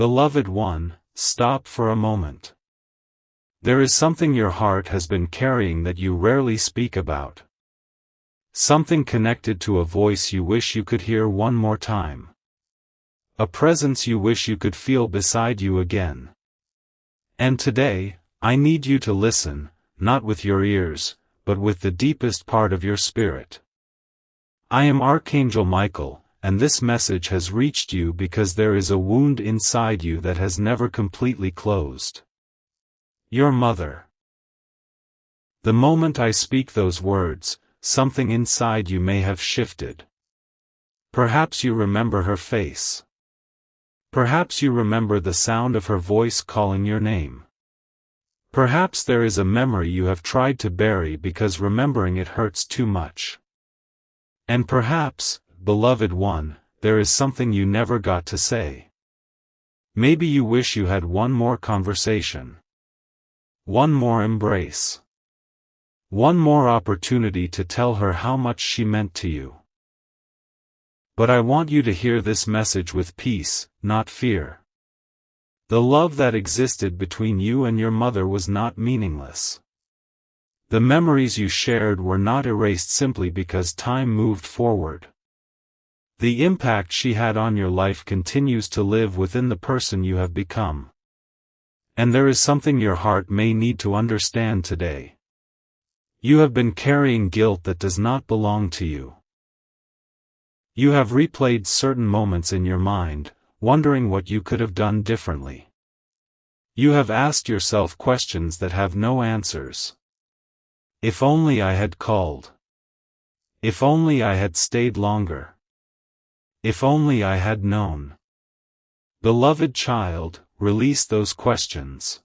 Beloved one, stop for a moment. There is something your heart has been carrying that you rarely speak about. Something connected to a voice you wish you could hear one more time. A presence you wish you could feel beside you again. And today, I need you to listen, not with your ears, but with the deepest part of your spirit. I am Archangel Michael, and this message has reached you because there is a wound inside you that has never completely closed. Your mother. The moment I speak those words, something inside you may have shifted. Perhaps you remember her face. Perhaps you remember the sound of her voice calling your name. Perhaps there is a memory you have tried to bury because remembering it hurts too much. And perhaps, beloved one, there is something you never got to say. Maybe you wish you had one more conversation. One more embrace. One more opportunity to tell her how much she meant to you. But I want you to hear this message with peace, not fear. The love that existed between you and your mother was not meaningless. The memories you shared were not erased simply because time moved forward. The impact she had on your life continues to live within the person you have become. And there is something your heart may need to understand today. You have been carrying guilt that does not belong to you. You have replayed certain moments in your mind, wondering what you could have done differently. You have asked yourself questions that have no answers. If only I had called. If only I had stayed longer. If only I had known. Beloved child, release those questions.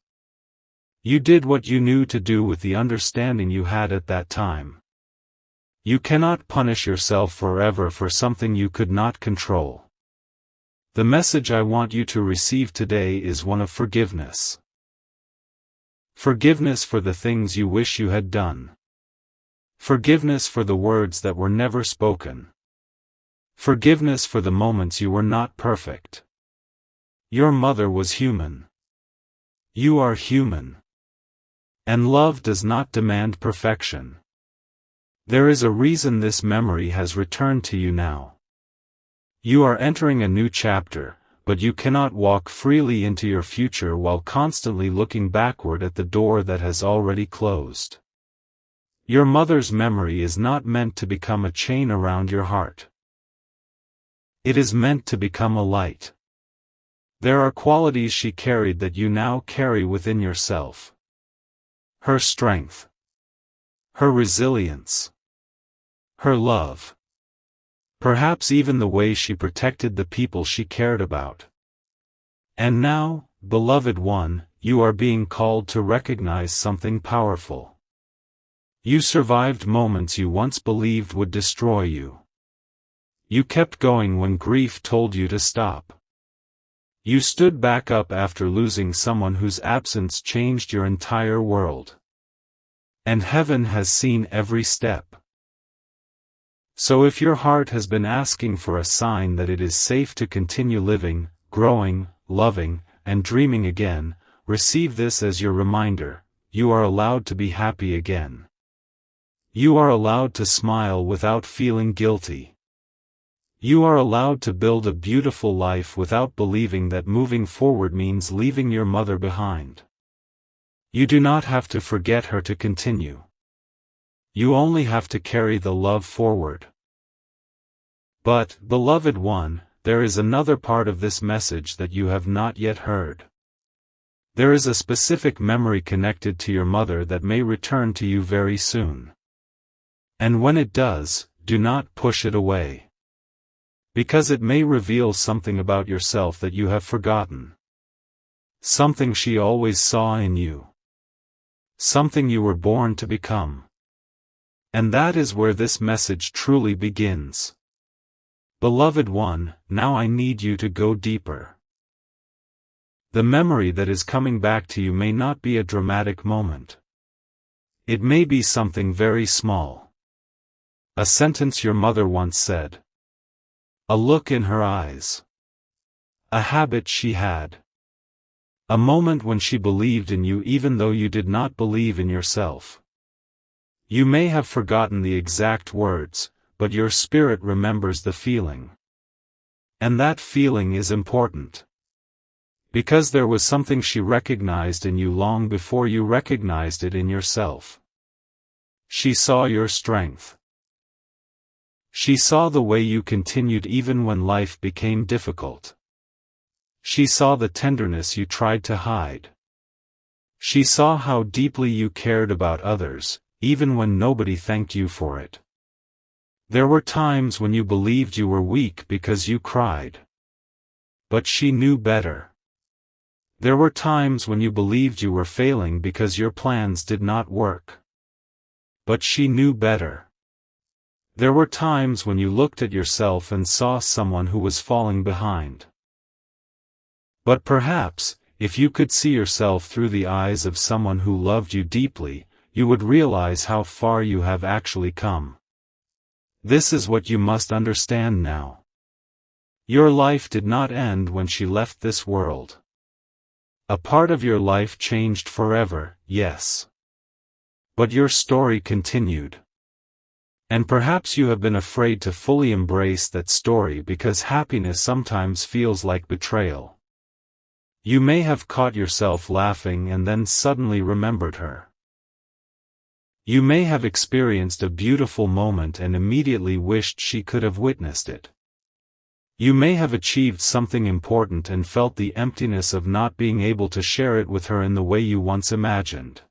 You did what you knew to do with the understanding you had at that time. You cannot punish yourself forever for something you could not control. The message I want you to receive today is one of forgiveness. Forgiveness for the things you wish you had done. Forgiveness for the words that were never spoken. Forgiveness for the moments you were not perfect. Your mother was human. You are human. And love does not demand perfection. There is a reason this memory has returned to you now. You are entering a new chapter, but you cannot walk freely into your future while constantly looking backward at the door that has already closed. Your mother's memory is not meant to become a chain around your heart. It is meant to become a light. There are qualities she carried that you now carry within yourself. Her strength. Her resilience. Her love. Perhaps even the way she protected the people she cared about. And now, beloved one, you are being called to recognize something powerful. You survived moments you once believed would destroy you. You kept going when grief told you to stop. You stood back up after losing someone whose absence changed your entire world. And heaven has seen every step. So if your heart has been asking for a sign that it is safe to continue living, growing, loving, and dreaming again, receive this as your reminder: you are allowed to be happy again. You are allowed to smile without feeling guilty. You are allowed to build a beautiful life without believing that moving forward means leaving your mother behind. You do not have to forget her to continue. You only have to carry the love forward. But, beloved one, there is another part of this message that you have not yet heard. There is a specific memory connected to your mother that may return to you very soon. And when it does, do not push it away. Because it may reveal something about yourself that you have forgotten. Something she always saw in you. Something you were born to become. And that is where this message truly begins. Beloved one, now I need you to go deeper. The memory that is coming back to you may not be a dramatic moment. It may be something very small. A sentence your mother once said. A look in her eyes. A habit she had. A moment when she believed in you even though you did not believe in yourself. You may have forgotten the exact words, but your spirit remembers the feeling. And that feeling is important. Because there was something she recognized in you long before you recognized it in yourself. She saw your strength. She saw the way you continued even when life became difficult. She saw the tenderness you tried to hide. She saw how deeply you cared about others, even when nobody thanked you for it. There were times when you believed you were weak because you cried. But she knew better. There were times when you believed you were failing because your plans did not work. But she knew better. There were times when you looked at yourself and saw someone who was falling behind. But perhaps, if you could see yourself through the eyes of someone who loved you deeply, you would realize how far you have actually come. This is what you must understand now. Your life did not end when she left this world. A part of your life changed forever, yes. But your story continued. And perhaps you have been afraid to fully embrace that story because happiness sometimes feels like betrayal. You may have caught yourself laughing and then suddenly remembered her. You may have experienced a beautiful moment and immediately wished she could have witnessed it. You may have achieved something important and felt the emptiness of not being able to share it with her in the way you once imagined.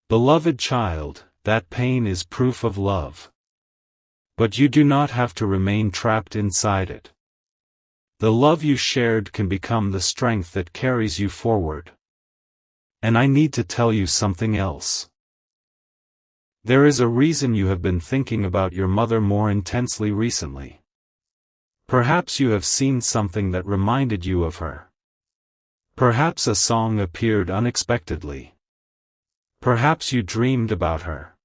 Beloved child, that pain is proof of love. But you do not have to remain trapped inside it. The love you shared can become the strength that carries you forward. And I need to tell you something else. There is a reason you have been thinking about your mother more intensely recently. Perhaps you have seen something that reminded you of her. Perhaps a song appeared unexpectedly. Perhaps you dreamed about her.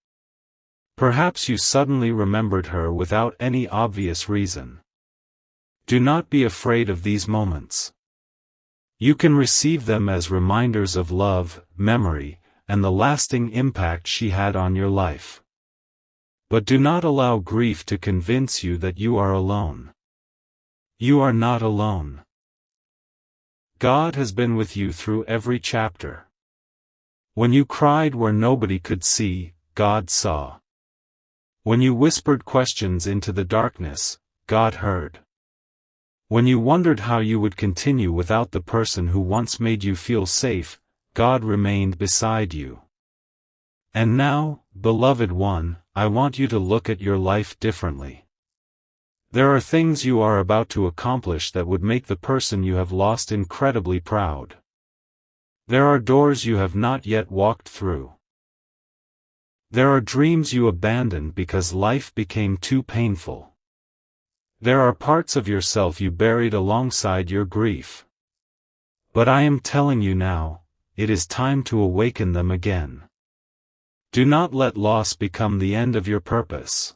Perhaps you suddenly remembered her without any obvious reason. Do not be afraid of these moments. You can receive them as reminders of love, memory, and the lasting impact she had on your life. But do not allow grief to convince you that you are alone. You are not alone. God has been with you through every chapter. When you cried where nobody could see, God saw. When you whispered questions into the darkness, God heard. When you wondered how you would continue without the person who once made you feel safe, God remained beside you. And now, beloved one, I want you to look at your life differently. There are things you are about to accomplish that would make the person you have lost incredibly proud. There are doors you have not yet walked through. There are dreams you abandoned because life became too painful. There are parts of yourself you buried alongside your grief. But I am telling you now, it is time to awaken them again. Do not let loss become the end of your purpose.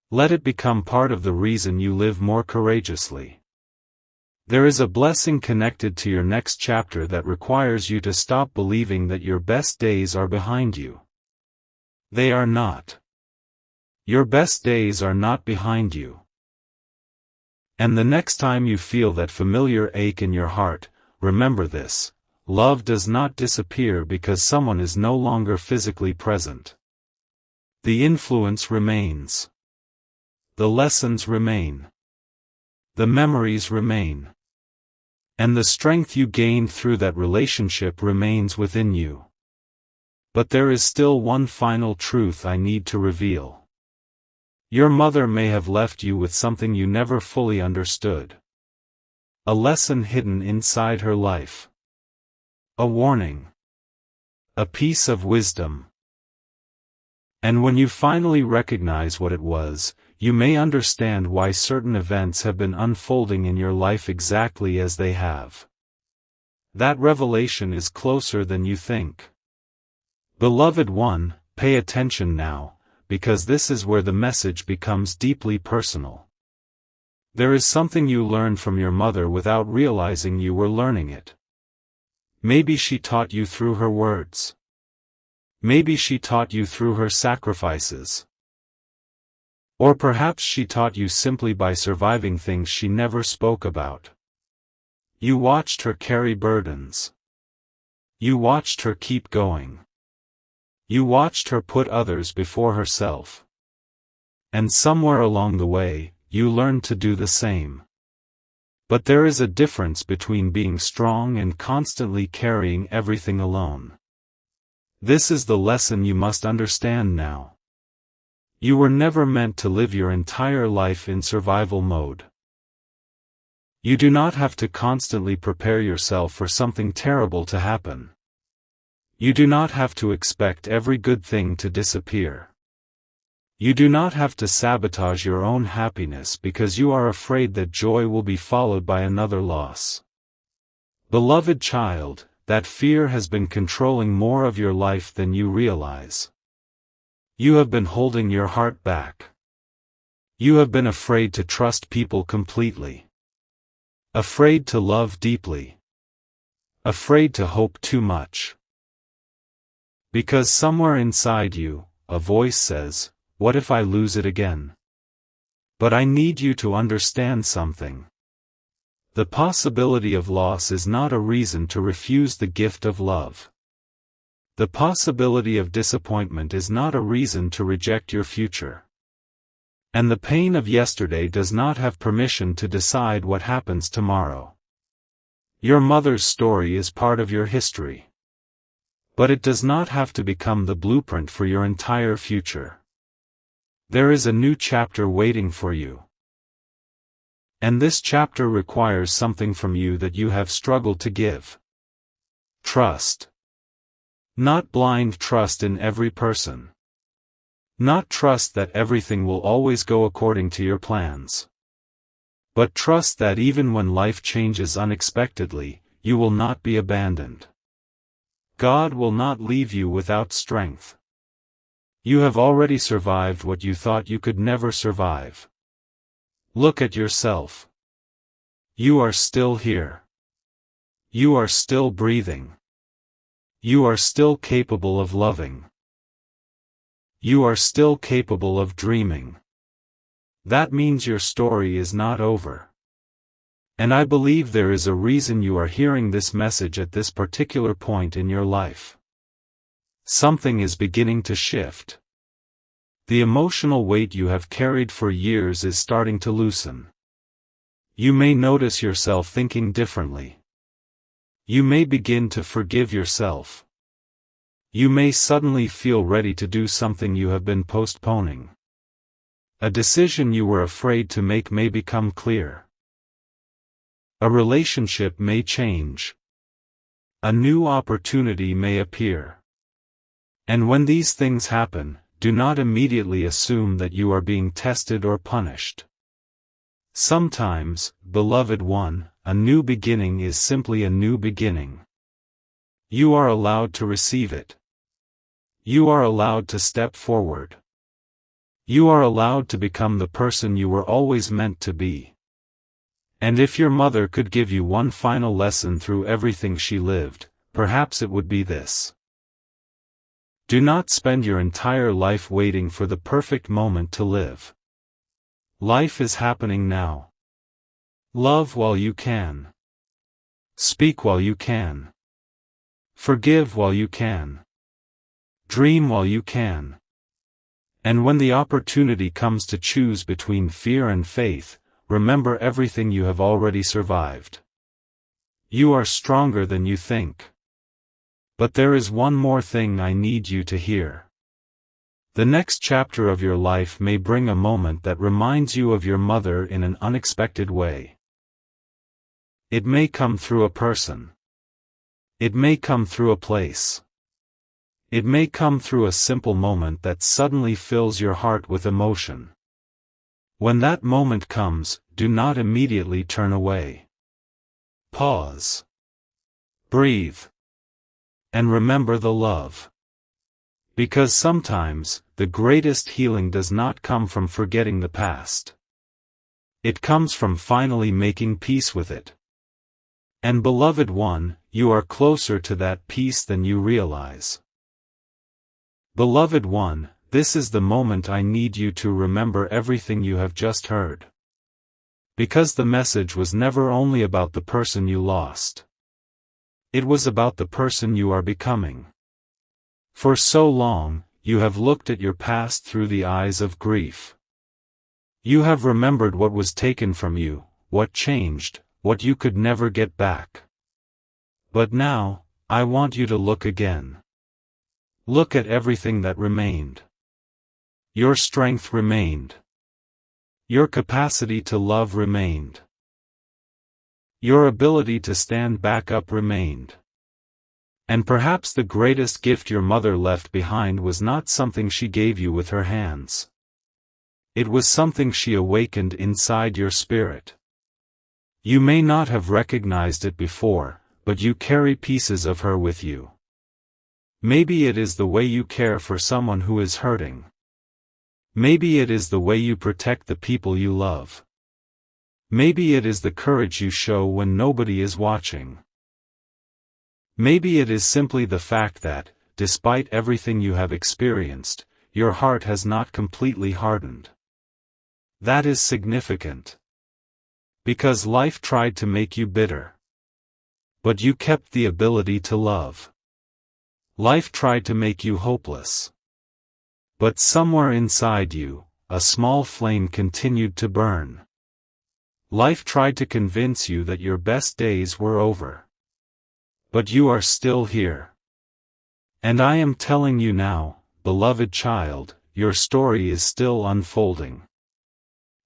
Let it become part of the reason you live more courageously. There is a blessing connected to your next chapter that requires you to stop believing that your best days are behind you. They are not. Your best days are not behind you. And the next time you feel that familiar ache in your heart, remember this: love does not disappear because someone is no longer physically present. The influence remains. The lessons remain. The memories remain. And the strength you gained through that relationship remains within you. But there is still one final truth I need to reveal. Your mother may have left you with something you never fully understood. A lesson hidden inside her life. A warning. A piece of wisdom. And when you finally recognize what it was, you may understand why certain events have been unfolding in your life exactly as they have. That revelation is closer than you think. Beloved one, pay attention now, because this is where the message becomes deeply personal. There is something you learned from your mother without realizing you were learning it. Maybe she taught you through her words. Maybe she taught you through her sacrifices. Or perhaps she taught you simply by surviving things she never spoke about. You watched her carry burdens. You watched her keep going. You watched her put others before herself. And somewhere along the way, you learned to do the same. But there is a difference between being strong and constantly carrying everything alone. This is the lesson you must understand now. You were never meant to live your entire life in survival mode. You do not have to constantly prepare yourself for something terrible to happen. You do not have to expect every good thing to disappear. You do not have to sabotage your own happiness because you are afraid that joy will be followed by another loss. Beloved child, that fear has been controlling more of your life than you realize. You have been holding your heart back. You have been afraid to trust people completely. Afraid to love deeply. Afraid to hope too much. Because somewhere inside you, a voice says, "What if I lose it again?" But I need you to understand something. The possibility of loss is not a reason to refuse the gift of love. The possibility of disappointment is not a reason to reject your future. And the pain of yesterday does not have permission to decide what happens tomorrow. Your mother's story is part of your history. But it does not have to become the blueprint for your entire future. There is a new chapter waiting for you. And this chapter requires something from you that you have struggled to give. Trust. Not blind trust in every person. Not trust that everything will always go according to your plans. But trust that even when life changes unexpectedly, you will not be abandoned. God will not leave you without strength. You have already survived what you thought you could never survive. Look at yourself. You are still here. You are still breathing. You are still capable of loving. You are still capable of dreaming. That means your story is not over. And I believe there is a reason you are hearing this message at this particular point in your life. Something is beginning to shift. The emotional weight you have carried for years is starting to loosen. You may notice yourself thinking differently. You may begin to forgive yourself. You may suddenly feel ready to do something you have been postponing. A decision you were afraid to make may become clear. A relationship may change. A new opportunity may appear. And when these things happen, do not immediately assume that you are being tested or punished. Sometimes, beloved one, a new beginning is simply a new beginning. You are allowed to receive it. You are allowed to step forward. You are allowed to become the person you were always meant to be. And if your mother could give you one final lesson through everything she lived, perhaps it would be this. Do not spend your entire life waiting for the perfect moment to live. Life is happening now. Love while you can. Speak while you can. Forgive while you can. Dream while you can. And when the opportunity comes to choose between fear and faith, remember everything you have already survived. You are stronger than you think. But there is one more thing I need you to hear. The next chapter of your life may bring a moment that reminds you of your mother in an unexpected way. It may come through a person. It may come through a place. It may come through a simple moment that suddenly fills your heart with emotion. When that moment comes, do not immediately turn away. Pause. Breathe. And remember the love. Because sometimes, the greatest healing does not come from forgetting the past. It comes from finally making peace with it. And beloved one, you are closer to that peace than you realize. Beloved one, this is the moment I need you to remember everything you have just heard. Because the message was never only about the person you lost. It was about the person you are becoming. For so long, you have looked at your past through the eyes of grief. You have remembered what was taken from you, what changed, what you could never get back. But now, I want you to look again. Look at everything that remained. Your strength remained. Your capacity to love remained. Your ability to stand back up remained. And perhaps the greatest gift your mother left behind was not something she gave you with her hands. It was something she awakened inside your spirit. You may not have recognized it before, but you carry pieces of her with you. Maybe it is the way you care for someone who is hurting. Maybe it is the way you protect the people you love. Maybe it is the courage you show when nobody is watching. Maybe it is simply the fact that, despite everything you have experienced, your heart has not completely hardened. That is significant. Because life tried to make you bitter. But you kept the ability to love. Life tried to make you hopeless. But somewhere inside you, a small flame continued to burn. Life tried to convince you that your best days were over. But you are still here. And I am telling you now, beloved child, your story is still unfolding.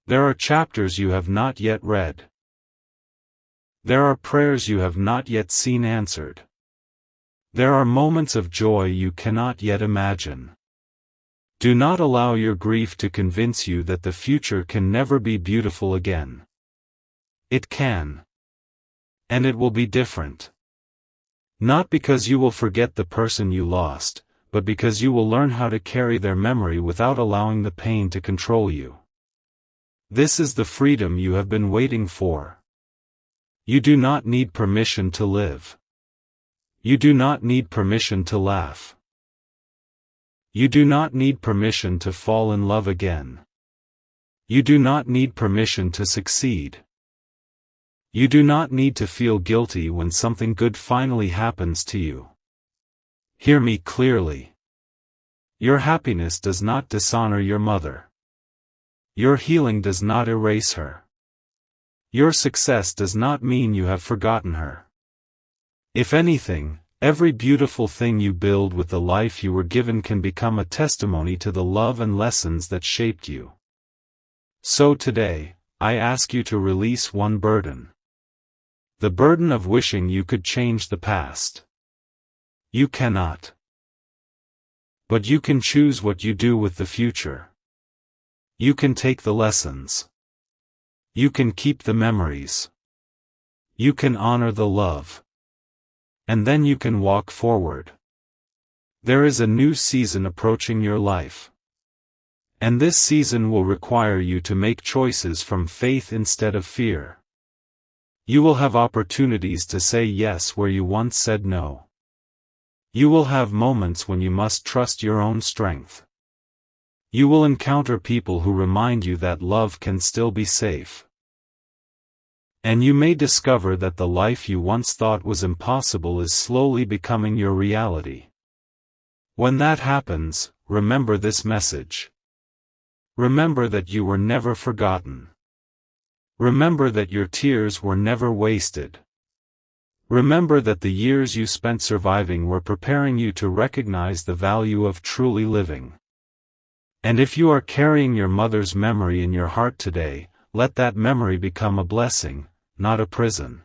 There are chapters you have not yet read. There are prayers you have not yet seen answered. There are moments of joy you cannot yet imagine. Do not allow your grief to convince you that the future can never be beautiful again. It can. And it will be different. Not because you will forget the person you lost, but because you will learn how to carry their memory without allowing the pain to control you. This is the freedom you have been waiting for. You do not need permission to live. You do not need permission to laugh. You do not need permission to fall in love again. You do not need permission to succeed. You do not need to feel guilty when something good finally happens to you. Hear me clearly. Your happiness does not dishonor your mother. Your healing does not erase her. Your success does not mean you have forgotten her. If anything, every beautiful thing you build with the life you were given can become a testimony to the love and lessons that shaped you. So today, I ask you to release one burden. The burden of wishing you could change the past. You cannot. But you can choose what you do with the future. You can take the lessons. You can keep the memories. You can honor the love. And then you can walk forward. There is a new season approaching your life. And this season will require you to make choices from faith instead of fear. You will have opportunities to say yes where you once said no. You will have moments when you must trust your own strength. You will encounter people who remind you that love can still be safe. And you may discover that the life you once thought was impossible is slowly becoming your reality. When that happens, remember this message. Remember that you were never forgotten. Remember that your tears were never wasted. Remember that the years you spent surviving were preparing you to recognize the value of truly living. And if you are carrying your mother's memory in your heart today, let that memory become a blessing, not a prison.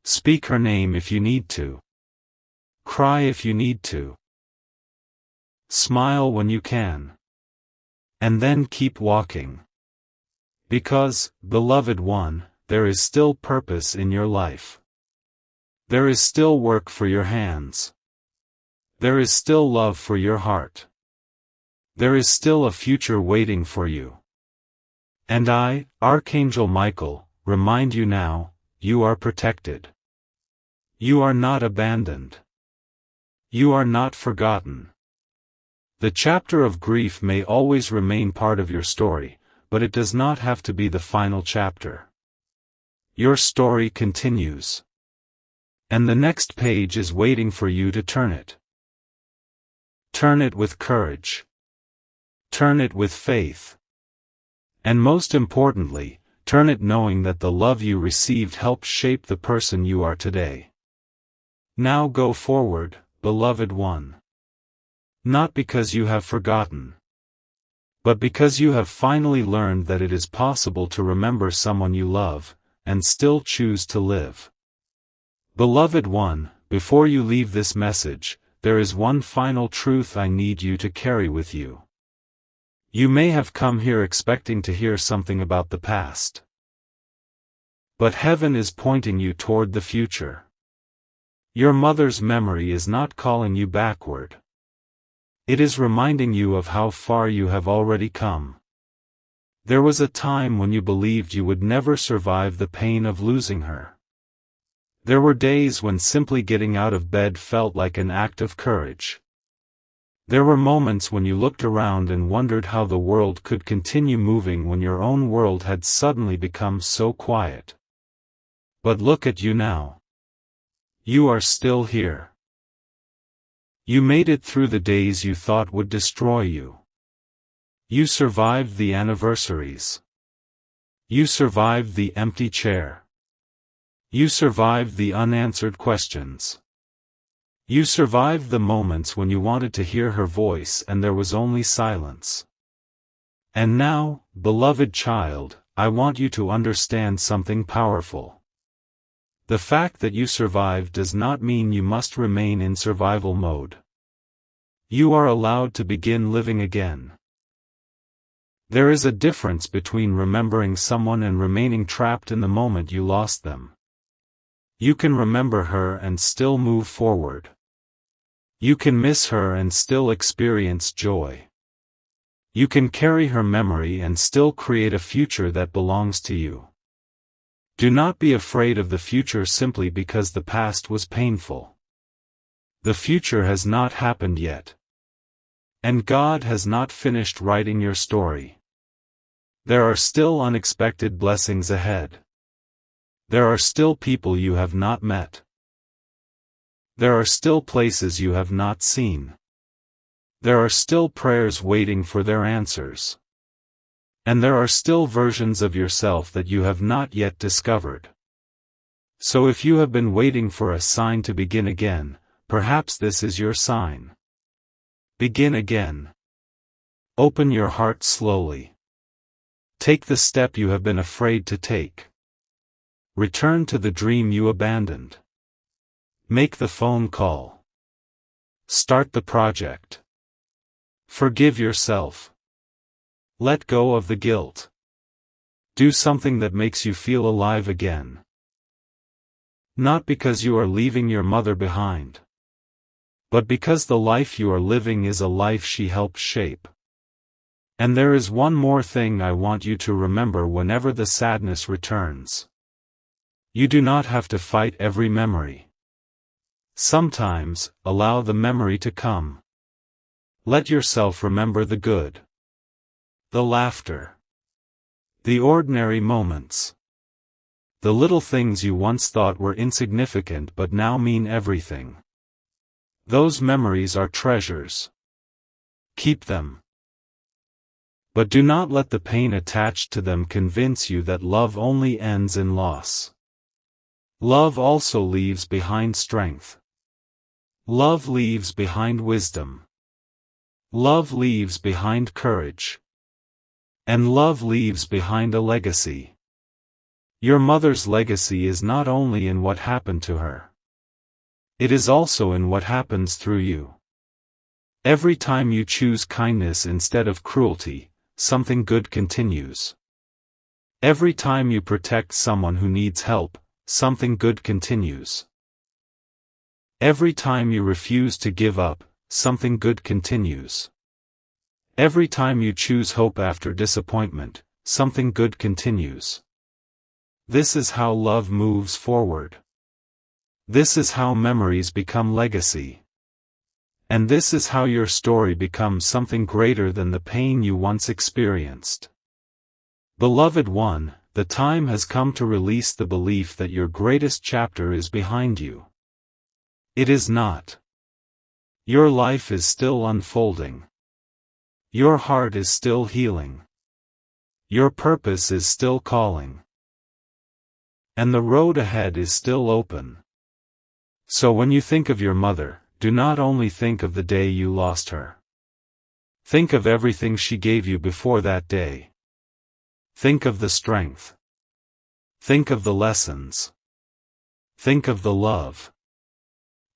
Speak her name if you need to. Cry if you need to. Smile when you can. And then keep walking. Because, beloved one, there is still purpose in your life. There is still work for your hands. There is still love for your heart. There is still a future waiting for you. And I, Archangel Michael, remind you now, you are protected. You are not abandoned. You are not forgotten. The chapter of grief may always remain part of your story, but it does not have to be the final chapter. Your story continues. And the next page is waiting for you to turn it. Turn it with courage. Turn it with faith. And most importantly, turn it knowing that the love you received helped shape the person you are today. Now go forward, beloved one. Not because you have forgotten, but because you have finally learned that it is possible to remember someone you love, and still choose to live. Beloved one, before you leave this message, there is one final truth I need you to carry with you. You may have come here expecting to hear something about the past. But heaven is pointing you toward the future. Your mother's memory is not calling you backward. It is reminding you of how far you have already come. There was a time when you believed you would never survive the pain of losing her. There were days when simply getting out of bed felt like an act of courage. There were moments when you looked around and wondered how the world could continue moving when your own world had suddenly become so quiet. But look at you now. You are still here. You made it through the days you thought would destroy you. You survived the anniversaries. You survived the empty chair. You survived the unanswered questions. You survived the moments when you wanted to hear her voice and there was only silence. And now, beloved child, I want you to understand something powerful. The fact that you survived does not mean you must remain in survival mode. You are allowed to begin living again. There is a difference between remembering someone and remaining trapped in the moment you lost them. You can remember her and still move forward. You can miss her and still experience joy. You can carry her memory and still create a future that belongs to you. Do not be afraid of the future simply because the past was painful. The future has not happened yet. And God has not finished writing your story. There are still unexpected blessings ahead. There are still people you have not met. There are still places you have not seen. There are still prayers waiting for their answers. And there are still versions of yourself that you have not yet discovered. So if you have been waiting for a sign to begin again, perhaps this is your sign. Begin again. Open your heart slowly. Take the step you have been afraid to take. Return to the dream you abandoned. Make the phone call. Start the project. Forgive yourself. Let go of the guilt. Do something that makes you feel alive again. Not because you are leaving your mother behind, but because the life you are living is a life she helped shape. And there is one more thing I want you to remember whenever the sadness returns. You do not have to fight every memory. Sometimes, allow the memory to come. Let yourself remember the good. The laughter. The ordinary moments. The little things you once thought were insignificant but now mean everything. Those memories are treasures. Keep them. But do not let the pain attached to them convince you that love only ends in loss. Love also leaves behind strength. Love leaves behind wisdom. Love leaves behind courage. And love leaves behind a legacy. Your mother's legacy is not only in what happened to her. It is also in what happens through you. Every time you choose kindness instead of cruelty, something good continues. Every time you protect someone who needs help, something good continues. Every time you refuse to give up, something good continues. Every time you choose hope after disappointment, something good continues. This is how love moves forward. This is how memories become legacy. And this is how your story becomes something greater than the pain you once experienced. Beloved one, the time has come to release the belief that your greatest chapter is behind you. It is not. Your life is still unfolding. Your heart is still healing. Your purpose is still calling. And the road ahead is still open. So when you think of your mother, do not only think of the day you lost her. Think of everything she gave you before that day. Think of the strength. Think of the lessons. Think of the love.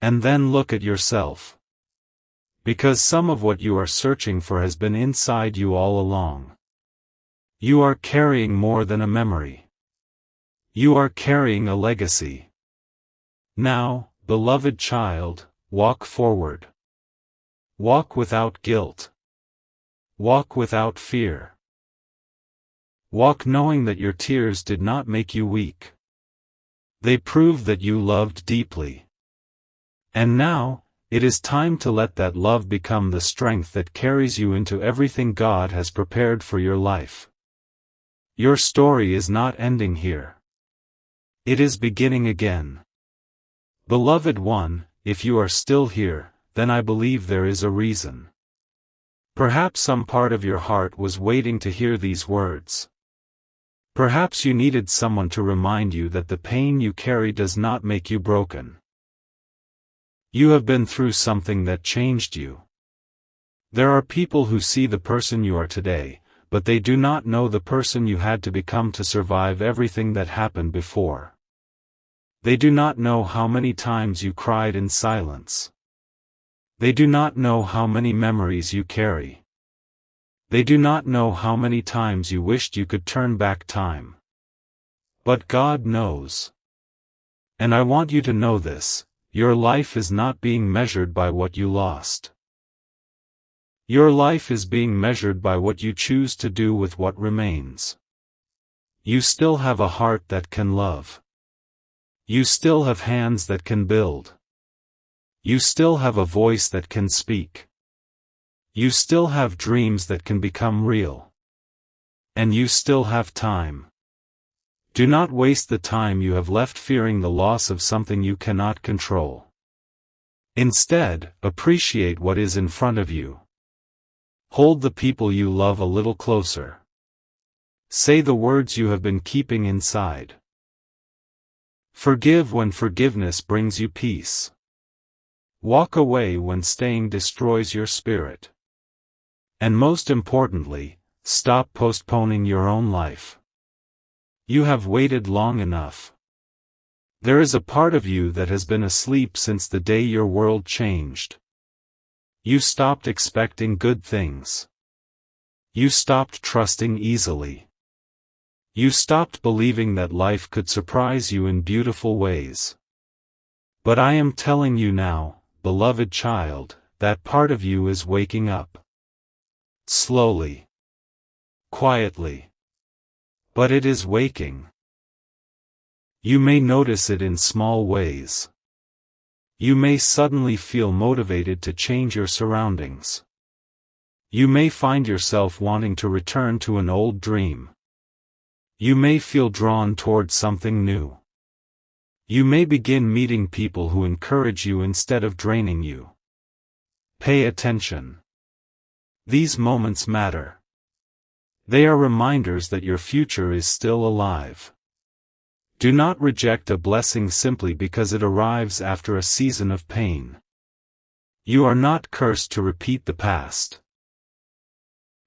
And then look at yourself. Because some of what you are searching for has been inside you all along. You are carrying more than a memory. You are carrying a legacy. Now, beloved child, walk forward. Walk without guilt. Walk without fear. Walk knowing that your tears did not make you weak. They prove that you loved deeply. And now, it is time to let that love become the strength that carries you into everything God has prepared for your life. Your story is not ending here. It is beginning again. Beloved one, if you are still here, then I believe there is a reason. Perhaps some part of your heart was waiting to hear these words. Perhaps you needed someone to remind you that the pain you carry does not make you broken. You have been through something that changed you. There are people who see the person you are today, but they do not know the person you had to become to survive everything that happened before. They do not know how many times you cried in silence. They do not know how many memories you carry. They do not know how many times you wished you could turn back time. But God knows. And I want you to know this, your life is not being measured by what you lost. Your life is being measured by what you choose to do with what remains. You still have a heart that can love. You still have hands that can build. You still have a voice that can speak. You still have dreams that can become real. And you still have time. Do not waste the time you have left fearing the loss of something you cannot control. Instead, appreciate what is in front of you. Hold the people you love a little closer. Say the words you have been keeping inside. Forgive when forgiveness brings you peace. Walk away when staying destroys your spirit. And most importantly, stop postponing your own life. You have waited long enough. There is a part of you that has been asleep since the day your world changed. You stopped expecting good things. You stopped trusting easily. You stopped believing that life could surprise you in beautiful ways. But I am telling you now, beloved child, that part of you is waking up. Slowly. Quietly. But it is waking. You may notice it in small ways. You may suddenly feel motivated to change your surroundings. You may find yourself wanting to return to an old dream. You may feel drawn toward something new. You may begin meeting people who encourage you instead of draining you. Pay attention. These moments matter. They are reminders that your future is still alive. Do not reject a blessing simply because it arrives after a season of pain. You are not cursed to repeat the past.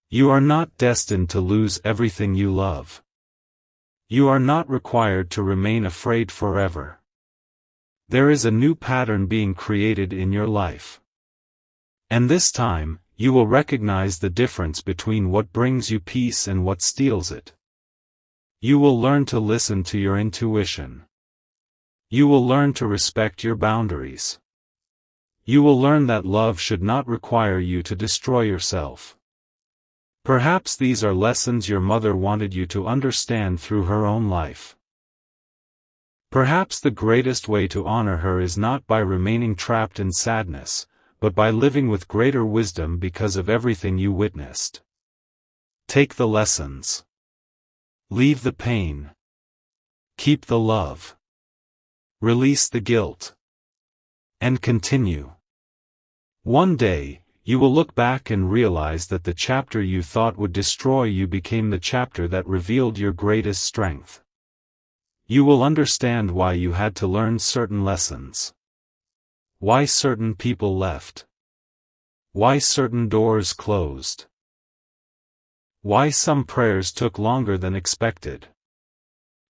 You are not destined to lose everything you love. You are not required to remain afraid forever. There is a new pattern being created in your life. And this time, you will recognize the difference between what brings you peace and what steals it. You will learn to listen to your intuition. You will learn to respect your boundaries. You will learn that love should not require you to destroy yourself. Perhaps these are lessons your mother wanted you to understand through her own life. Perhaps the greatest way to honor her is not by remaining trapped in sadness, but by living with greater wisdom because of everything you witnessed. Take the lessons. Leave the pain. Keep the love. Release the guilt. And continue. One day, you will look back and realize that the chapter you thought would destroy you became the chapter that revealed your greatest strength. You will understand why you had to learn certain lessons. Why certain people left. Why certain doors closed. Why some prayers took longer than expected.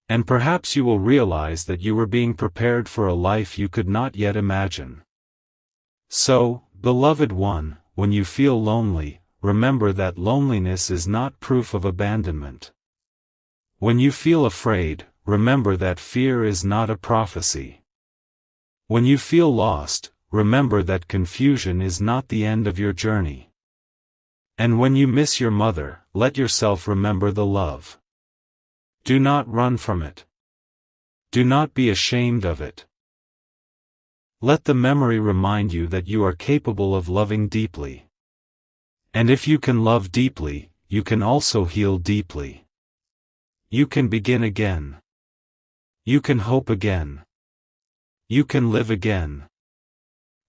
And perhaps you will realize that you were being prepared for a life you could not yet imagine. So, beloved one, when you feel lonely, remember that loneliness is not proof of abandonment. When you feel afraid, remember that fear is not a prophecy. When you feel lost, remember that confusion is not the end of your journey. And when you miss your mother, let yourself remember the love. Do not run from it. Do not be ashamed of it. Let the memory remind you that you are capable of loving deeply. And if you can love deeply, you can also heal deeply. You can begin again. You can hope again. You can live again.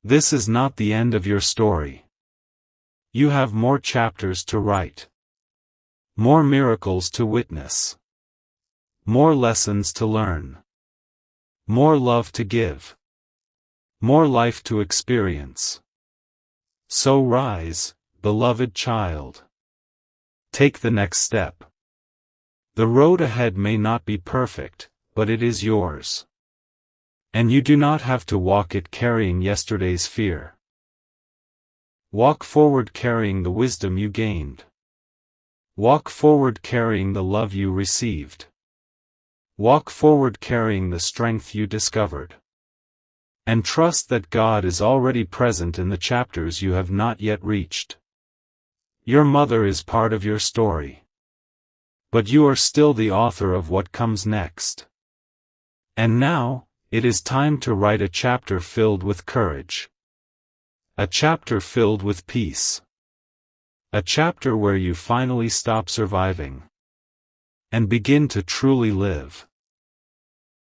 This is not the end of your story. You have more chapters to write. More miracles to witness. More lessons to learn. More love to give. More life to experience. So rise, beloved child. Take the next step. The road ahead may not be perfect, but it is yours. And you do not have to walk it carrying yesterday's fear. Walk forward carrying the wisdom you gained. Walk forward carrying the love you received. Walk forward carrying the strength you discovered. And trust that God is already present in the chapters you have not yet reached. Your mother is part of your story. But you are still the author of what comes next. And now, it is time to write a chapter filled with courage. A chapter filled with peace. A chapter where you finally stop surviving. And begin to truly live.